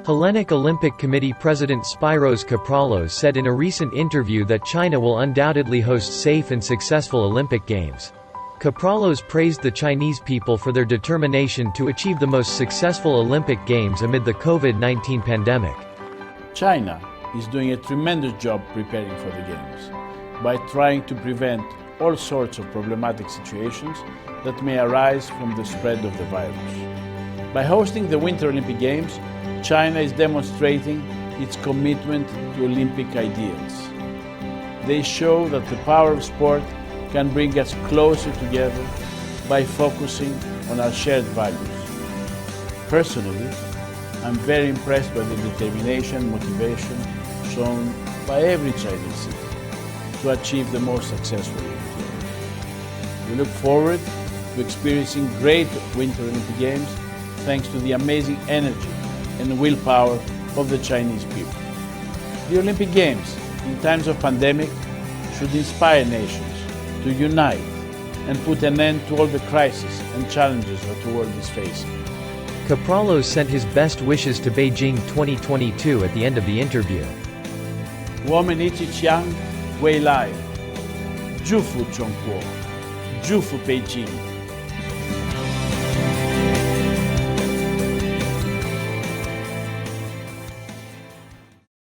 Hellenic Olympic Committee President Spyros Keppralos said in a recent interview that China will undoubtedly host safe and successful Olympic Games. Keppralos praised the Chinese people for their determination to achieve the most successful Olympic Games amid the COVID-19 pandemic. China is doing a tremendous job preparing for the Games by trying to prevent all sorts of problematic situations that may arise from the spread of the virus. By hosting the Winter Olympic Games, China is demonstrating its commitment to Olympic ideals. They show that the power of sport can bring us closer together by focusing on our shared values. Personally, I'm very impressed by the determination and motivation shown by every Chinese citizen to achieve the most successful Olympic Games. We look forward to experiencing great Winter Olympic Games thanks to the amazing energy and willpower of the Chinese people. The Olympic Games, in times of pandemic, should inspire nations to unite and put an end to all the crises and challenges that the world is facing. Keppralos sent his best wishes to Beijing 2022 at the end of the interview. 我们一起向未来祝福中国，祝福北京。